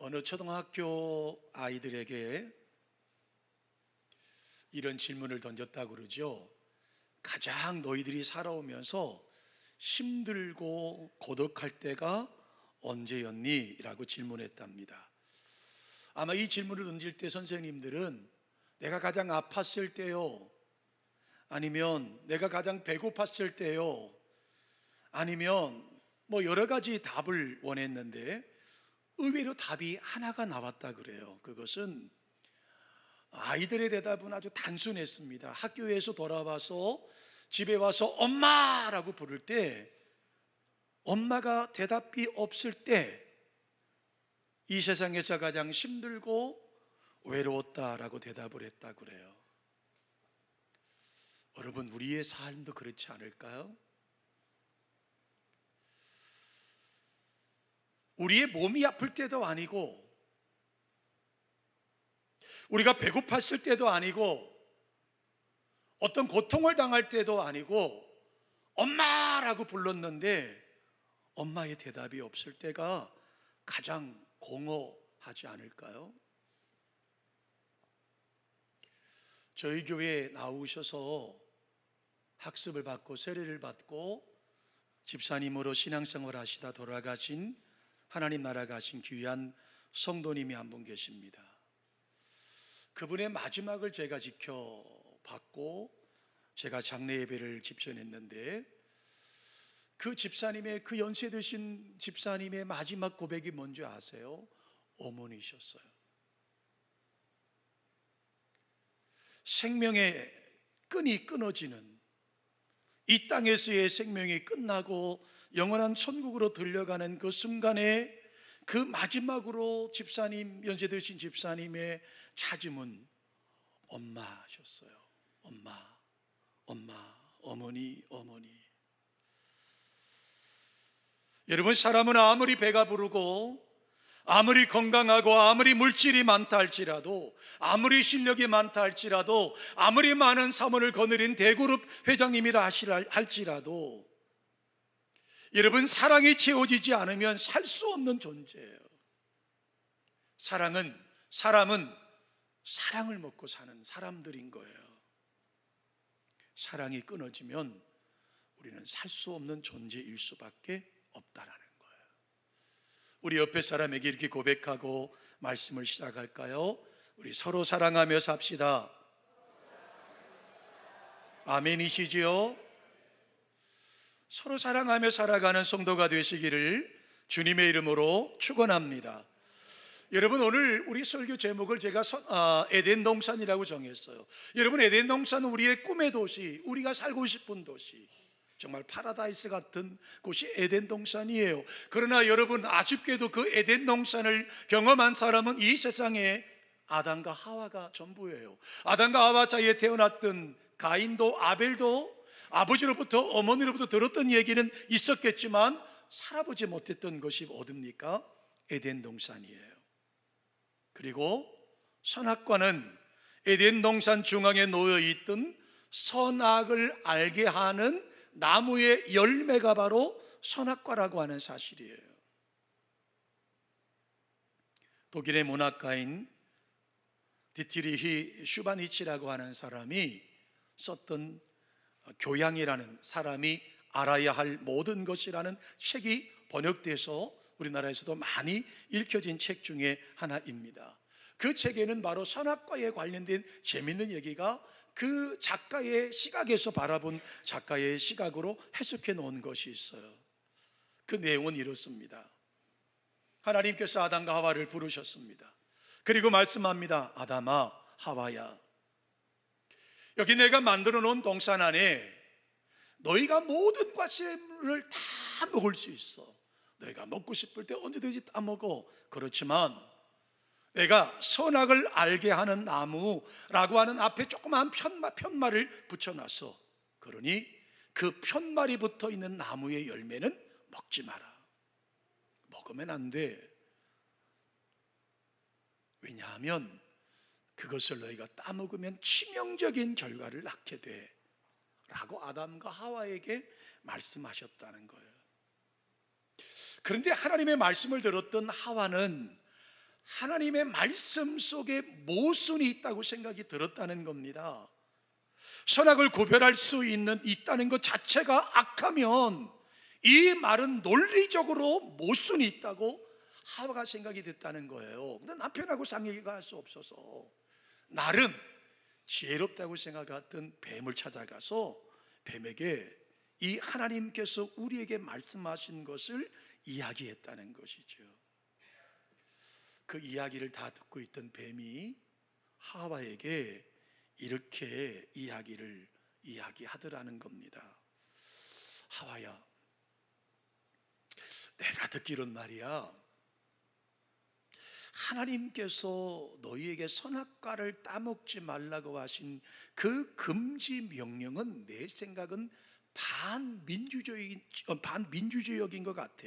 어느 초등학교 아이들에게 이런 질문을 던졌다고 그러죠. 가장 너희들이 살아오면서 힘들고 고독할 때가 언제였니? 라고 질문했답니다. 아마 이 질문을 던질 때 선생님들은 내가 가장 아팠을 때요, 아니면 내가 가장 배고팠을 때요, 아니면 여러 가지 답을 원했는데 의외로 답이 하나가 나왔다 그래요. 그것은 아이들의 대답은 아주 단순했습니다. 학교에서 돌아와서 집에 와서 엄마라고 부를 때 엄마가 대답이 없을 때 이 세상에서 가장 힘들고 외로웠다라고 대답을 했다 그래요. 여러분, 우리의 삶도 그렇지 않을까요? 우리의 몸이 아플 때도 아니고, 우리가 배고팠을 때도 아니고, 어떤 고통을 당할 때도 아니고, 엄마라고 불렀는데 엄마의 대답이 없을 때가 가장 공허하지 않을까요? 저희 교회에 나오셔서 학습을 받고 세례를 받고 집사님으로 신앙생활 하시다 돌아가신, 하나님 나라 가신 귀한 성도님이 한 분 계십니다. 그분의 마지막을 제가 지켜봤고 제가 장례 예배를 집전했는데, 그 집사님의, 그 연세 드신 집사님의 마지막 고백이 뭔지 아세요? 어머니셨어요. 생명의 끈이 끊어지는, 이 땅에서의 생명이 끝나고 영원한 천국으로 들려가는 그 순간에 그 마지막으로 집사님, 연세 드신 집사님의 찾음은 엄마셨어요. 엄마, 엄마, 어머니, 어머니. 여러분, 사람은 아무리 배가 부르고 아무리 건강하고 아무리 물질이 많다 할지라도, 아무리 실력이 많다 할지라도, 아무리 많은 사원을 거느린 대그룹 회장님이라 할지라도 여러분, 사랑이 채워지지 않으면 살 수 없는 존재예요. 사람은 사랑을 먹고 사는 사람들인 거예요. 사랑이 끊어지면 우리는 살 수 없는 존재일 수밖에 없다라는 거예요. 우리 옆에 사람에게 이렇게 고백하고 말씀을 시작할까요? 우리 서로 사랑하며 삽시다. 아멘이시지요? 서로 사랑하며 살아가는 성도가 되시기를 주님의 이름으로 축원합니다. 여러분, 오늘 우리 설교 제목을 제가 에덴 동산이라고 정했어요. 여러분, 에덴 동산은 우리의 꿈의 도시, 우리가 살고 싶은 도시, 정말 파라다이스 같은 곳이 에덴 동산이에요. 그러나 여러분, 아쉽게도 그 에덴 동산을 경험한 사람은 이 세상에 아담과 하와가 전부예요. 아담과 하와 사이에 태어났던 가인도 아벨도 아버지로부터, 어머니로부터 들었던 얘기는 있었겠지만 살아보지 못했던 것이 어딥니까? 에덴 동산이에요. 그리고 선악과는 에덴 동산 중앙에 놓여 있던 선악을 알게 하는 나무의 열매가 바로 선악과라고 하는 사실이에요. 독일의 문학가인 디트리히 슈바니치라고 하는 사람이 썼던 교양이라는, 사람이 알아야 할 모든 것이라는 책이 번역돼서 우리나라에서도 많이 읽혀진 책 중에 하나입니다. 그 책에는 바로 선악과에 관련된 재미있는 얘기가 그 작가의 시각에서 바라본 작가의 시각으로 해석해 놓은 것이 있어요. 그 내용은 이렇습니다. 하나님께서 아담과 하와를 부르셨습니다. 그리고 말씀합니다. 아담아, 하와야, 여기 내가 만들어 놓은 동산 안에 너희가 모든 과실을 다 먹을 수 있어. 너희가 먹고 싶을 때 언제든지 다 먹어. 그렇지만 내가 선악을 알게 하는 나무라고 하는 앞에 조그마한 편말을 붙여놨어. 그러니 그 편말이 붙어 있는 나무의 열매는 먹지 마라. 먹으면 안 돼. 왜냐하면 그것을 너희가 따먹으면 치명적인 결과를 낳게 돼 라고 아담과 하와에게 말씀하셨다는 거예요. 그런데 하나님의 말씀을 들었던 하와는 하나님의 말씀 속에 모순이 있다고 생각이 들었다는 겁니다. 선악을 구별할 수 있다는 것 자체가 악하면 이 말은 논리적으로 모순이 있다고 하와가 생각이 됐다는 거예요. 근데 남편하고 상의가 할 수 없어서 나름 지혜롭다고 생각했던 뱀을 찾아가서 뱀에게 이 하나님께서 우리에게 말씀하신 것을 이야기했다는 것이죠. 그 이야기를 다 듣고 있던 뱀이 하와에게 이렇게 이야기하더라는 겁니다. 하와야, 내가 듣기론 말이야, 하나님께서 너희에게 선악과를 따먹지 말라고 하신 그 금지 명령은 내 생각은 반민주적인 것 같아.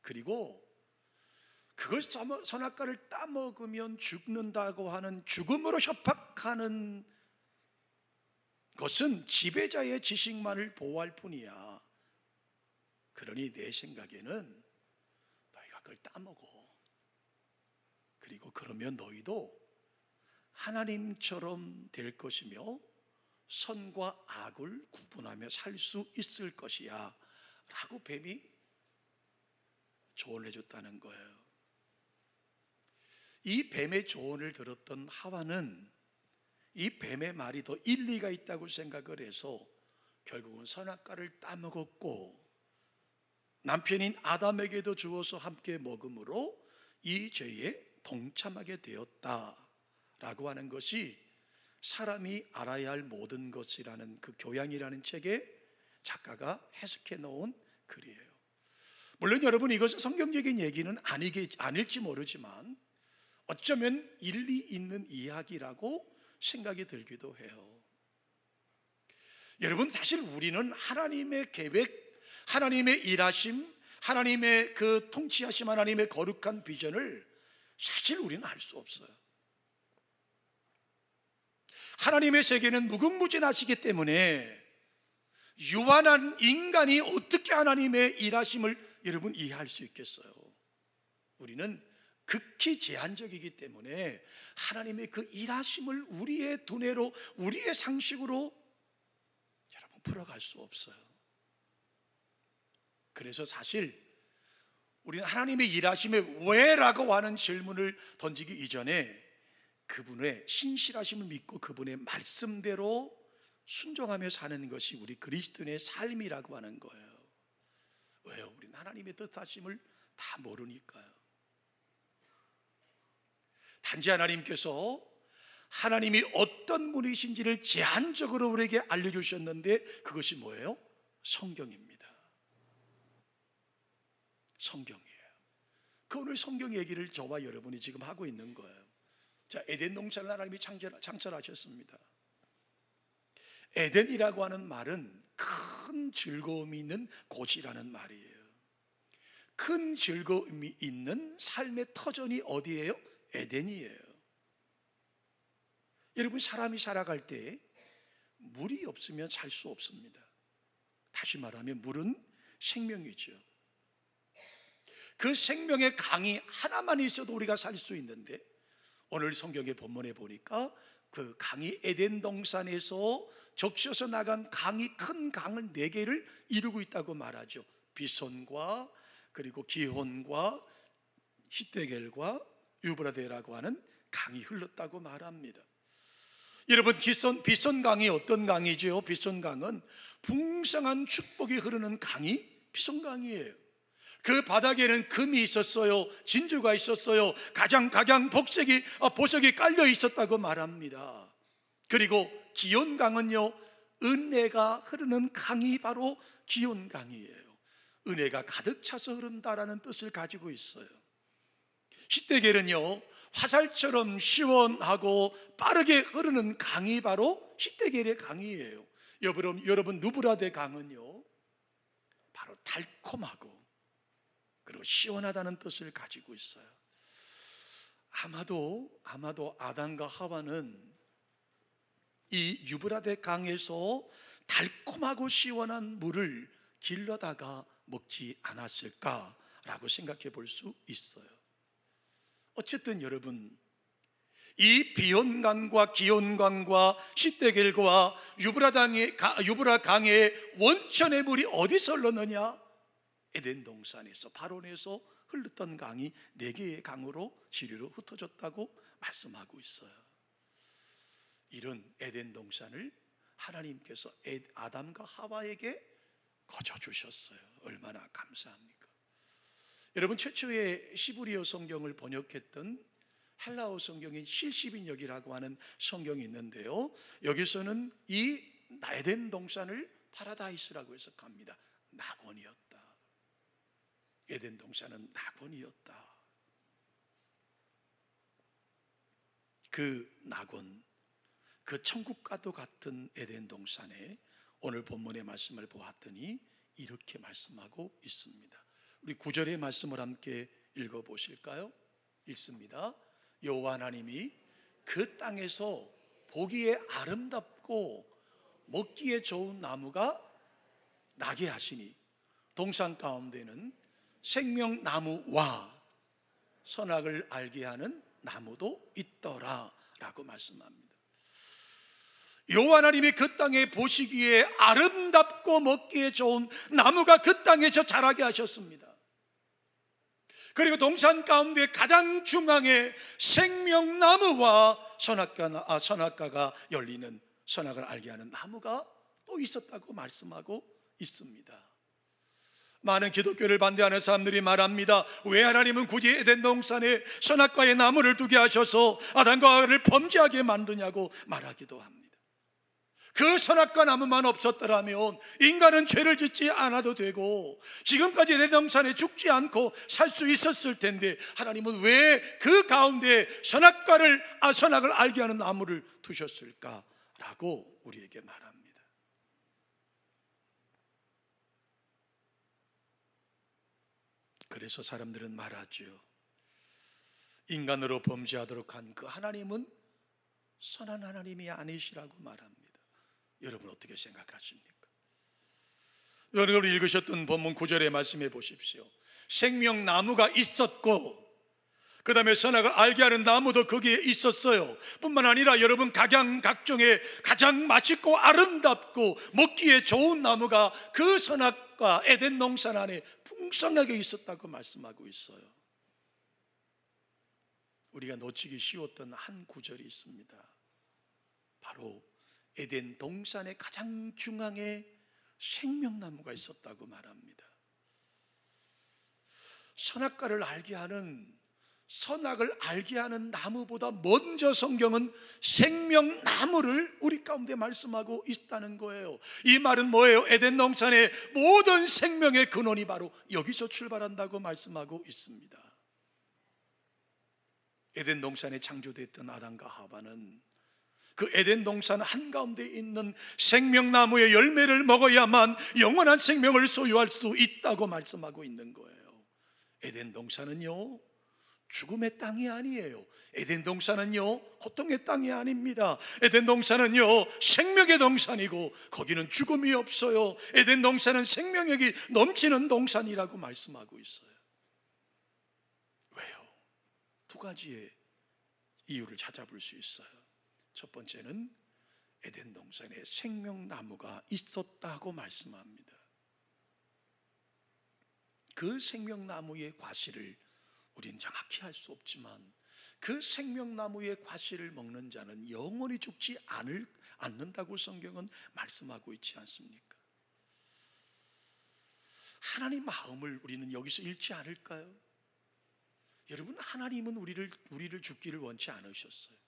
그리고 그걸 선악과를 따먹으면 죽는다고 하는 죽음으로 협박하는 것은 지배자의 지식만을 보호할 뿐이야. 그러니 내 생각에는 너희가 그걸 따먹어. 그리고 그러면 너희도 하나님처럼 될 것이며 선과 악을 구분하며 살 수 있을 것이야 라고 뱀이 조언해 줬다는 거예요. 이 뱀의 조언을 들었던 하와는 이 뱀의 말이 더 일리가 있다고 생각을 해서 결국은 선악과를 따먹었고, 남편인 아담에게도 주어서 함께 먹음으로 이 죄에 동참하게 되었다라고 하는 것이 사람이 알아야 할 모든 것이라는 그 교양이라는 책에 작가가 해석해 놓은 글이에요. 물론 여러분, 이것은 성경적인 얘기는 아닐지 모르지만 어쩌면 일리 있는 이야기라고 생각이 들기도 해요. 여러분, 사실 우리는 하나님의 계획, 하나님의 일하심, 하나님의 그 통치하심, 하나님의 거룩한 비전을 사실 우리는 알 수 없어요. 하나님의 세계는 무궁무진하시기 때문에 유한한 인간이 어떻게 하나님의 일하심을 여러분 이해할 수 있겠어요? 우리는 극히 제한적이기 때문에 하나님의 그 일하심을 우리의 두뇌로, 우리의 상식으로 여러분 풀어갈 수 없어요. 그래서 사실 우리는 하나님의 일하심에 왜라고 하는 질문을 던지기 이전에 그분의 신실하심을 믿고 그분의 말씀대로 순종하며 사는 것이 우리 그리스도인의 삶이라고 하는 거예요. 왜요? 우리는 하나님의 뜻하심을 다 모르니까요. 단지 하나님께서 하나님이 어떤 분이신지를 제한적으로 우리에게 알려주셨는데 그것이 뭐예요? 성경입니다. 성경이에요. 그 오늘 성경 얘기를 저와 여러분이 지금 하고 있는 거예요. 자, 에덴 동산을 하나님이 창설하셨습니다. 에덴이라고 하는 말은 큰 즐거움이 있는 곳이라는 말이에요. 큰 즐거움이 있는 삶의 터전이 어디예요? 에덴이에요. 여러분, 사람이 살아갈 때 물이 없으면 살 수 없습니다. 다시 말하면 물은 생명이죠. 그 생명의 강이 하나만 있어도 우리가 살 수 있는데, 오늘 성경의 본문에 보니까 그 강이 에덴 동산에서 적셔서 나간 강이 큰 강을 4개를 이루고 있다고 말하죠. 비손과 그리고 기혼과 히데겔과 유브라데라고 하는 강이 흘렀다고 말합니다. 여러분, 비손강이 어떤 강이죠? 비손강은 풍성한 축복이 흐르는 강이 비손강이에요. 그 바닥에는 금이 있었어요. 진주가 있었어요. 가장 보석이 깔려 있었다고 말합니다. 그리고 기온강은요, 은혜가 흐르는 강이 바로 기온강이에요. 은혜가 가득 차서 흐른다라는 뜻을 가지고 있어요. 히데겔은요, 화살처럼 시원하고 빠르게 흐르는 강이 바로 히데겔의 강이에요. 여러분 누브라데 강은요, 바로 달콤하고 그리고 시원하다는 뜻을 가지고 있어요. 아마도 아담과 하와는 이 유브라데 강에서 달콤하고 시원한 물을 길러다가 먹지 않았을까라고 생각해 볼 수 있어요. 어쨌든 여러분, 이 비온강과 기온강과 시떼겔과 유브라 강의 원천의 물이 어디서 흘렀느냐? 에덴 동산에서, 바론에서 흘렀던 강이 4개의 강으로 지류로 흩어졌다고 말씀하고 있어요. 이런 에덴 동산을 하나님께서 아담과 하와에게 거저 주셨어요. 얼마나 감사합니까? 여러분, 최초의 시브리어 성경을 번역했던 헬라어 성경인 실시빈역이라고 하는 성경이 있는데요, 여기서는 이 에덴 동산을 파라다이스라고 해석합니다. 낙원이었다. 에덴 동산은 낙원이었다. 그 낙원, 그 천국과도 같은 에덴 동산에 오늘 본문의 말씀을 보았더니 이렇게 말씀하고 있습니다. 우리 9절의 말씀을 함께 읽어보실까요? 읽습니다. 여호와 하나님이 그 땅에서 보기에 아름답고 먹기에 좋은 나무가 나게 하시니 동산 가운데는 생명나무와 선악을 알게 하는 나무도 있더라 라고 말씀합니다. 여호와 하나님이 그 땅에 보시기에 아름답고 먹기에 좋은 나무가 그 땅에서 자라게 하셨습니다. 그리고 동산 가운데 가장 중앙에 생명나무와 선악과가 열리는, 선악을 알게 하는 나무가 또 있었다고 말씀하고 있습니다. 많은 기독교를 반대하는 사람들이 말합니다. 왜 하나님은 굳이 에덴 동산에 선악과의 나무를 두게 하셔서 아담과 하와를 범죄하게 만드냐고 말하기도 합니다. 그 선악과 나무만 없었더라면 인간은 죄를 짓지 않아도 되고 지금까지 에덴 동산에 죽지 않고 살 수 있었을 텐데, 하나님은 왜 그 가운데 선악을 알게 하는 나무를 두셨을까라고 우리에게 말합니다. 그래서 사람들은 말하죠. 인간으로 범죄하도록 한 그 하나님은 선한 하나님이 아니시라고 말합니다. 여러분 어떻게 생각하십니까? 여러분 읽으셨던 본문 9절의 말씀해 보십시오. 생명나무가 있었고 그 다음에 선악을 알게 하는 나무도 거기에 있었어요. 뿐만 아니라 여러분, 각종의 가장 맛있고 아름답고 먹기에 좋은 나무가 그 선악과 에덴 동산 안에 풍성하게 있었다고 말씀하고 있어요. 우리가 놓치기 쉬웠던 한 구절이 있습니다. 바로 에덴 동산의 가장 중앙에 생명나무가 있었다고 말합니다. 선악을 알게 하는 나무보다 먼저 성경은 생명나무를 우리 가운데 말씀하고 있다는 거예요. 이 말은 뭐예요? 에덴 동산의 모든 생명의 근원이 바로 여기서 출발한다고 말씀하고 있습니다. 에덴 동산에 창조됐던 아담과 하와는 그 에덴 동산 한가운데 있는 생명나무의 열매를 먹어야만 영원한 생명을 소유할 수 있다고 말씀하고 있는 거예요. 에덴 동산은요, 죽음의 땅이 아니에요. 에덴 동산은요, 고통의 땅이 아닙니다. 에덴 동산은요, 생명의 동산이고 거기는 죽음이 없어요. 에덴 동산은 생명력이 넘치는 동산이라고 말씀하고 있어요. 왜요? 2가지의 이유를 찾아볼 수 있어요. 첫 번째는 에덴 동산에 생명나무가 있었다고 말씀합니다. 그 생명나무의 과실을 우린 정확히 알 수 없지만 그 생명나무의 과실을 먹는 자는 영원히 죽지 않는다고 성경은 말씀하고 있지 않습니까? 하나님 마음을 우리는 여기서 잃지 않을까요? 여러분, 하나님은 우리를 죽기를 원치 않으셨어요.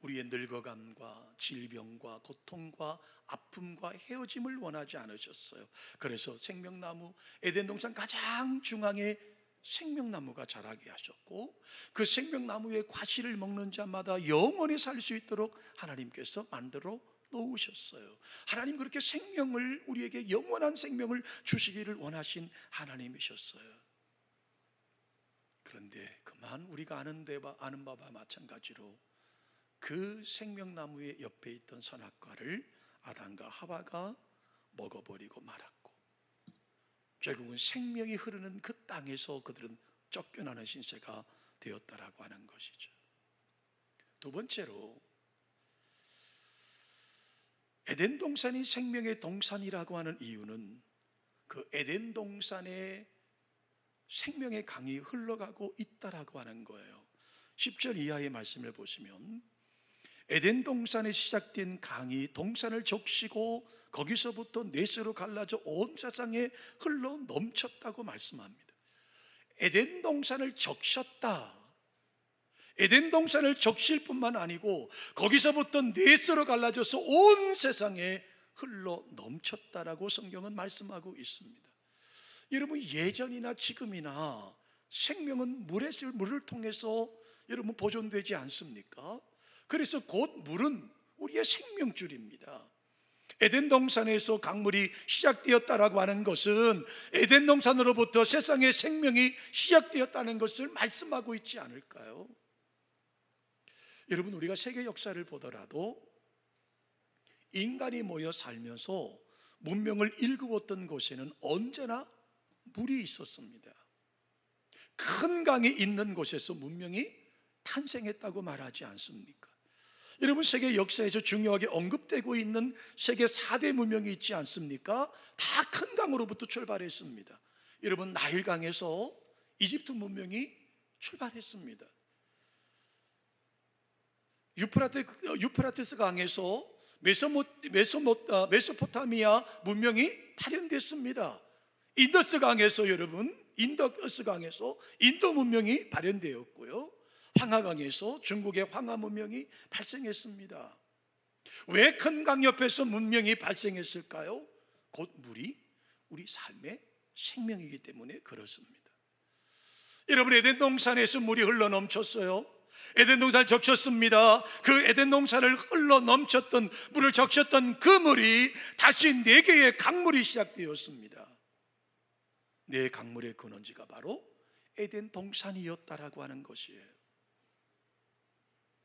우리의 늙어감과 질병과 고통과 아픔과 헤어짐을 원하지 않으셨어요. 그래서 생명나무, 에덴 동산 가장 중앙에 생명나무가 자라게 하셨고 그 생명나무의 과실을 먹는 자마다 영원히 살 수 있도록 하나님께서 만들어 놓으셨어요. 하나님 그렇게 생명을, 우리에게 영원한 생명을 주시기를 원하신 하나님이셨어요. 그런데 그만 우리가 아는 바와 마찬가지로 그 생명나무의 옆에 있던 선악과를 아담과 하와가 먹어버리고 말았고 결국은 생명이 흐르는 그 땅에서 그들은 쫓겨나는 신세가 시작되었다라고 하는 것이죠. 두 번째로 에덴 동산이 생명의 동산이라고 하는 이유는 그 에덴 동산에 생명의 강이 흘러가고 있다라고 하는 거예요. 10절 이하의 말씀을 보시면 에덴 동산에 시작된 강이 동산을 적시고 거기서부터 넷으로 갈라져 온 세상에 흘러 넘쳤다고 말씀합니다. 에덴 동산을 적셨다. 에덴 동산을 적실 뿐만 아니고 거기서부터 넷으로 갈라져서 온 세상에 흘러 넘쳤다라고 성경은 말씀하고 있습니다. 여러분, 예전이나 지금이나 생명은 물을 통해서 여러분 보존되지 않습니까? 그래서 곧 물은 우리의 생명줄입니다. 에덴 동산에서 강물이 시작되었다라고 하는 것은 에덴 동산으로부터 세상의 생명이 시작되었다는 것을 말씀하고 있지 않을까요? 여러분, 우리가 세계 역사를 보더라도 인간이 모여 살면서 문명을 일구었던 곳에는 언제나 물이 있었습니다. 큰 강이 있는 곳에서 문명이 탄생했다고 말하지 않습니까? 여러분, 세계 역사에서 중요하게 언급되고 있는 세계 4대 문명이 있지 않습니까? 다 큰 강으로부터 출발했습니다. 여러분, 나일강에서 이집트 문명이 출발했습니다. 유프라테스 강에서 메소포타미아 문명이 발현됐습니다. 인더스 강에서 인도 문명이 발현되었고요. 황하강에서 중국의 황하 문명이 발생했습니다. 왜 큰 강 옆에서 문명이 발생했을까요? 곧 물이 우리 삶의 생명이기 때문에 그렇습니다. 여러분, 에덴 동산에서 물이 흘러 넘쳤어요. 에덴 동산을 적셨습니다. 그 에덴 동산을 흘러 넘쳤던 물을 적셨던 그 물이 다시 네 개의 강물이 시작되었습니다. 네 강물의 근원지가 바로 에덴 동산이었다라고 하는 것이에요.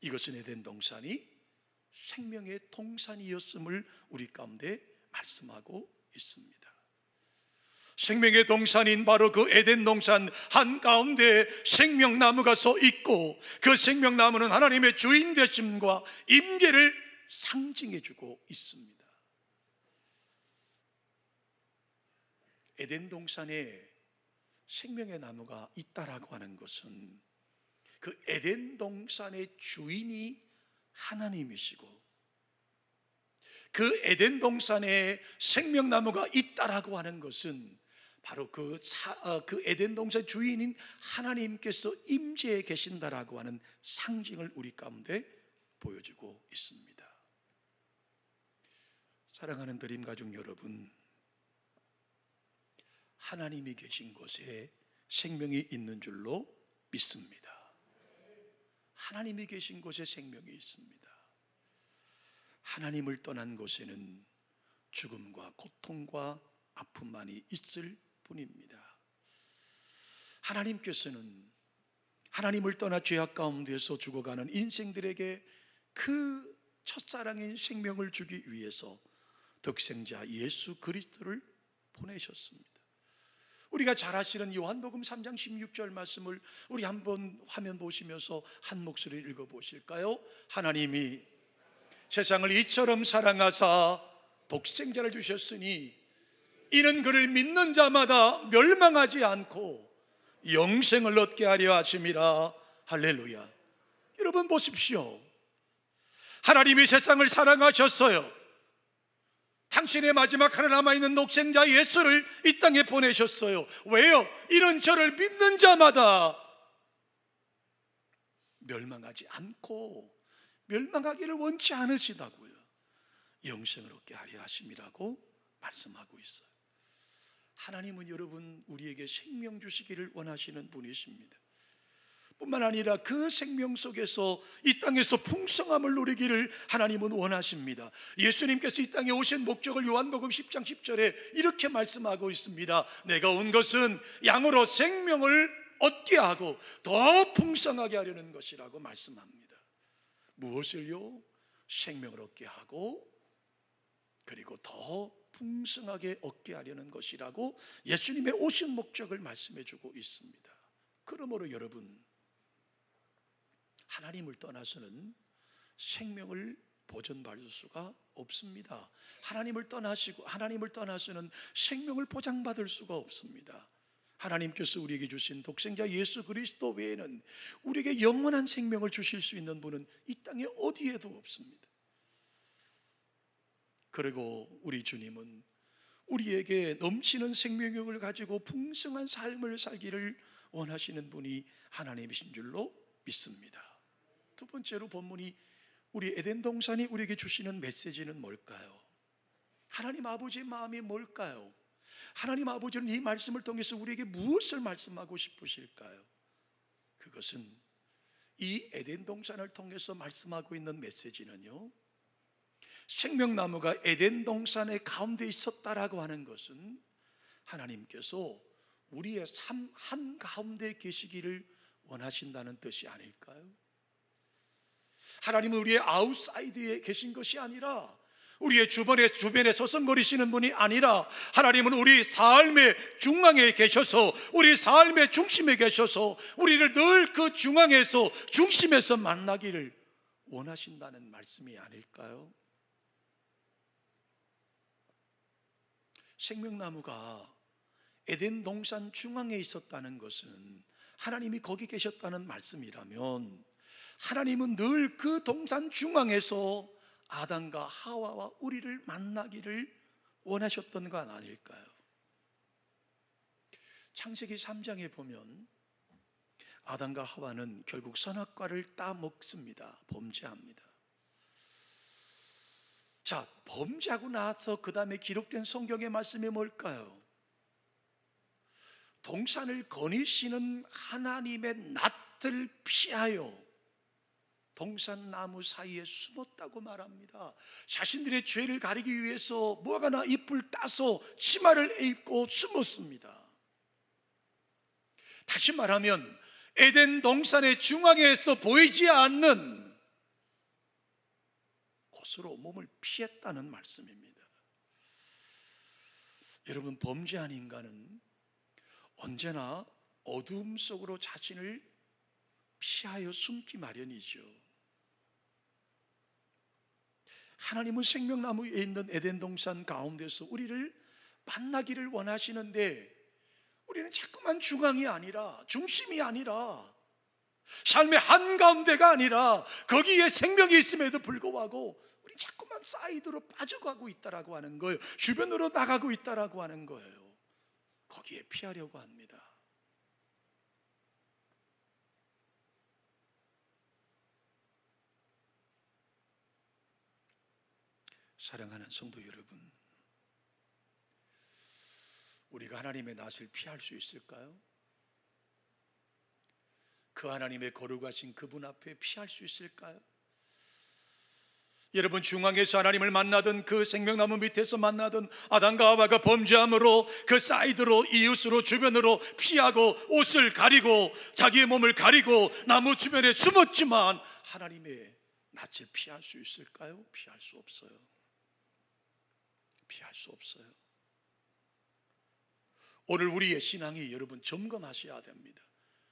이것은 에덴 동산이 생명의 동산이었음을 우리 가운데 말씀하고 있습니다. 생명의 동산인 바로 그 에덴 동산 한가운데 생명나무가 서 있고, 그 생명나무는 하나님의 주인 되심과 임재를 상징해 주고 있습니다. 에덴 동산에 생명의 나무가 있다라고 하는 것은 그 에덴 동산의 주인이 하나님이시고, 그 에덴 동산에 생명나무가 있다라고 하는 것은 바로 그 에덴 동산 주인인 하나님께서 임재해 계신다라고 하는 상징을 우리 가운데 보여주고 있습니다. 사랑하는 드림 가족 여러분, 하나님이 계신 곳에 생명이 있는 줄로 믿습니다. 하나님이 계신 곳에 생명이 있습니다. 하나님을 떠난 곳에는 죽음과 고통과 아픔만이 있을 뿐입니다. 하나님께서는 하나님을 떠나 죄악 가운데서 죽어가는 인생들에게 그 첫사랑인 생명을 주기 위해서 독생자 예수 그리스도를 보내셨습니다. 우리가 잘 아시는 요한복음 3장 16절 말씀을 우리 한번 화면 보시면서 한 목소리를 읽어보실까요? 하나님이 세상을 이처럼 사랑하사 독생자를 주셨으니 이는 그를 믿는 자마다 멸망하지 않고 영생을 얻게 하려 하심이라. 할렐루야. 여러분 보십시오. 하나님이 세상을 사랑하셨어요. 당신의 마지막 하나 남아있는 독생자 예수를 이 땅에 보내셨어요. 왜요? 이는 저를 믿는 자마다 멸망하지 않고, 멸망하기를 원치 않으시다고요. 영생을 얻게 하려 하심이라고 말씀하고 있어요. 하나님은 여러분 우리에게 생명 주시기를 원하시는 분이십니다. 뿐만 아니라 그 생명 속에서 이 땅에서 풍성함을 누리기를 하나님은 원하십니다. 예수님께서 이 땅에 오신 목적을 요한복음 10장 10절에 이렇게 말씀하고 있습니다. 내가 온 것은 양으로 생명을 얻게 하고 더 풍성하게 하려는 것이라고 말씀합니다. 무엇을요? 생명을 얻게 하고 그리고 더 풍성하게 얻게 하려는 것이라고 예수님의 오신 목적을 말씀해 주고 있습니다. 그러므로 여러분, 하나님을 떠나서는 생명을 보존받을 수가 없습니다. 하나님을 떠나서는 생명을 보장받을 수가 없습니다. 하나님께서 우리에게 주신 독생자 예수 그리스도 외에는 우리에게 영원한 생명을 주실 수 있는 분은 이 땅에 어디에도 없습니다. 그리고 우리 주님은 우리에게 넘치는 생명력을 가지고 풍성한 삶을 살기를 원하시는 분이 하나님이신 줄로 믿습니다. 두 번째로 본문이 우리 에덴 동산이 우리에게 주시는 메시지는 뭘까요? 하나님 아버지의 마음이 뭘까요? 하나님 아버지는 이 말씀을 통해서 우리에게 무엇을 말씀하고 싶으실까요? 그것은 이 에덴 동산을 통해서 말씀하고 있는 메시지는요, 생명나무가 에덴 동산의 가운데 있었다라고 하는 것은 하나님께서 우리의 삶 한가운데 계시기를 원하신다는 뜻이 아닐까요? 하나님은 우리의 아웃사이드에 계신 것이 아니라, 우리의 주변에 서성거리시는 분이 아니라, 하나님은 우리 삶의 중앙에 계셔서, 우리 삶의 중심에 계셔서 우리를 늘 그 중앙에서, 중심에서 만나기를 원하신다는 말씀이 아닐까요? 생명나무가 에덴 동산 중앙에 있었다는 것은 하나님이 거기 계셨다는 말씀이라면, 하나님은 늘 그 동산 중앙에서 아담과 하와와 우리를 만나기를 원하셨던 건 아닐까요? 창세기 3장에 보면 아담과 하와는 결국 선악과를 따먹습니다. 범죄합니다. 자, 범죄하고 나서 그 다음에 기록된 성경의 말씀이 뭘까요? 동산을 거니시는 하나님의 낯을 피하여 동산나무 사이에 숨었다고 말합니다. 자신들의 죄를 가리기 위해서 뭐가나 잎을 따서 치마를 입고 숨었습니다. 다시 말하면 에덴 동산의 중앙에서 보이지 않는 곳으로 몸을 피했다는 말씀입니다. 여러분, 범죄한 인간은 언제나 어둠 속으로 자신을 피하여 숨기 마련이죠. 하나님은 생명나무 위에 있는 에덴 동산 가운데서 우리를 만나기를 원하시는데, 우리는 자꾸만 중앙이 아니라, 중심이 아니라, 삶의 한가운데가 아니라 거기에 생명이 있음에도 불구하고 우리 자꾸만 사이드로 빠져가고 있다라고 하는 거예요. 주변으로 나가고 있다라고 하는 거예요. 거기에 피하려고 합니다. 사랑하는 성도 여러분, 우리가 하나님의 낯을 피할 수 있을까요? 그 하나님의 거룩하신 그분 앞에 피할 수 있을까요? 여러분, 중앙에서 하나님을 만나던, 그 생명나무 밑에서 만나던 아담과 하와가 범죄함으로 그 사이드로, 이웃으로, 주변으로 피하고 옷을 가리고 자기의 몸을 가리고 나무 주변에 숨었지만 하나님의 낯을 피할 수 있을까요? 피할 수 없어요. 피할 수 없어요. 오늘 우리의 신앙이 여러분 점검하셔야 됩니다.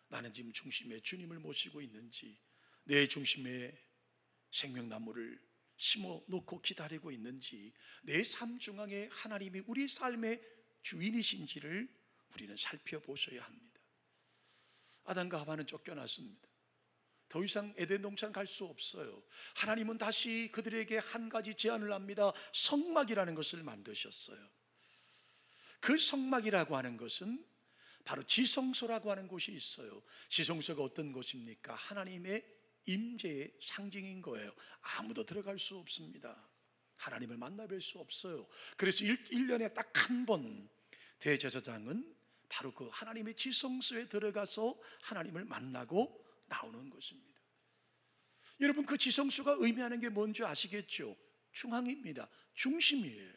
나는 지금 중심에 주님을 모시고 있는지, 내 중심에 생명나무를 심어 놓고 기다리고 있는지, 내 삶 중앙에 하나님이 우리 삶의 주인이신지를 우리는 살펴보셔야 합니다. 아담과 하와는 쫓겨났습니다. 더 이상 에덴 동산 갈 수 없어요. 하나님은 다시 그들에게 한 가지 제안을 합니다. 성막이라는 것을 만드셨어요. 그 성막이라고 하는 것은 바로 지성소라고 하는 곳이 있어요. 지성소가 어떤 곳입니까? 하나님의 임재의 상징인 거예요. 아무도 들어갈 수 없습니다. 하나님을 만나뵐 수 없어요. 그래서 1년에 딱 한 번 대제사장은 바로 그 하나님의 지성소에 들어가서 하나님을 만나고 나오는 것입니다. 여러분, 그 지성소가 의미하는 게 뭔지 아시겠죠? 중앙입니다. 중심이에요.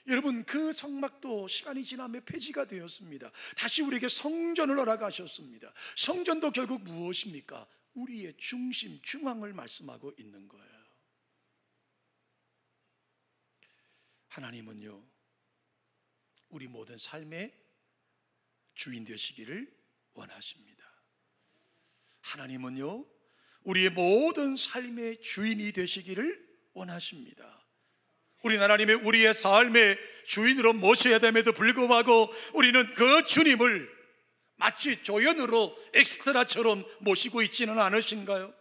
여러분, 그 성막도 시간이 지나며 폐지가 되었습니다. 다시 우리에게 성전을 허락하셨습니다. 성전도 결국 무엇입니까? 우리의 중심, 중앙을 말씀하고 있는 거예요. 하나님은요, 우리 모든 삶의 주인 되시기를 원하십니다. 하나님은요, 우리의 모든 삶의 주인이 되시기를 원하십니다. 우리 하나님의 우리의 삶의 주인으로 모셔야 됨에도 불구하고 우리는 그 주님을 마치 조연으로 엑스트라처럼 모시고 있지는 않으신가요?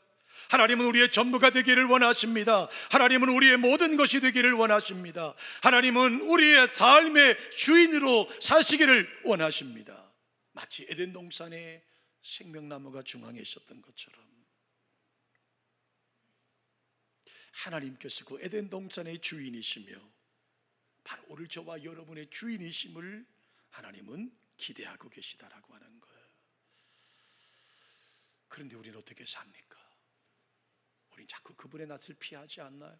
하나님은 우리의 전부가 되기를 원하십니다. 하나님은 우리의 모든 것이 되기를 원하십니다. 하나님은 우리의 삶의 주인으로 사시기를 원하십니다. 마치 에덴 동산에 생명나무가 중앙에 있었던 것처럼 하나님께서 그 에덴 동산의 주인이시며 바로 오늘 저와 여러분의 주인이심을 하나님은 기대하고 계시다라고 하는 거예요. 그런데 우리는 어떻게 삽니까? 우리는 자꾸 그분의 낯을 피하지 않나요?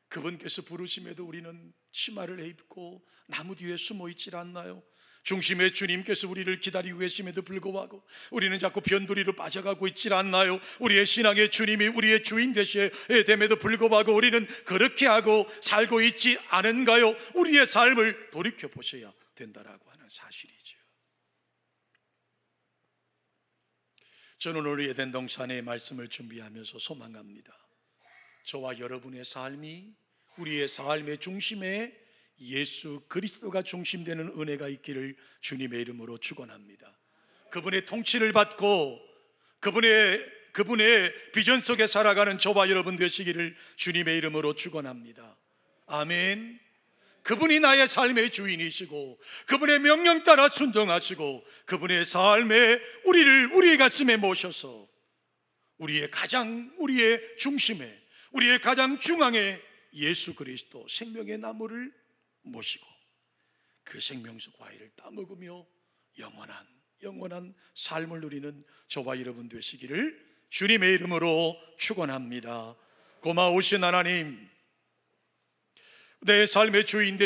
그분께서 부르심에도 우리는 치마를 입고 나무 뒤에 숨어 있질 않나요? 중심의 주님께서 우리를 기다리고 계심에도 불구하고 우리는 자꾸 변두리로 빠져가고 있질 않나요? 우리의 신앙의 주님이 우리의 주인 되셔야 됨에도 불구하고 우리는 그렇게 하고 살고 있지 않은가요? 우리의 삶을 돌이켜 보셔야 된다라고 하는 사실이죠. 저는 오늘 에덴 동산의 말씀을 준비하면서 소망합니다. 저와 여러분의 삶이 우리의 삶의 중심에 예수 그리스도가 중심되는 은혜가 있기를 주님의 이름으로 축원합니다. 그분의 통치를 받고 그분의 비전 속에 살아가는 저와 여러분 되시기를 주님의 이름으로 축원합니다. 아멘. 그분이 나의 삶의 주인이시고 그분의 명령 따라 순종하시고 그분의 삶에 우리의 가슴에 모셔서 우리의 중심에 우리의 가장 중앙에 예수 그리스도 생명의 나무를 모시고 그 생명수 과일을 따먹으며 영원한 삶을 누리는 저와 여러분 되시기를 주님의 이름으로 축원합니다. 고마우신 하나님, 내 삶의 주인 되시고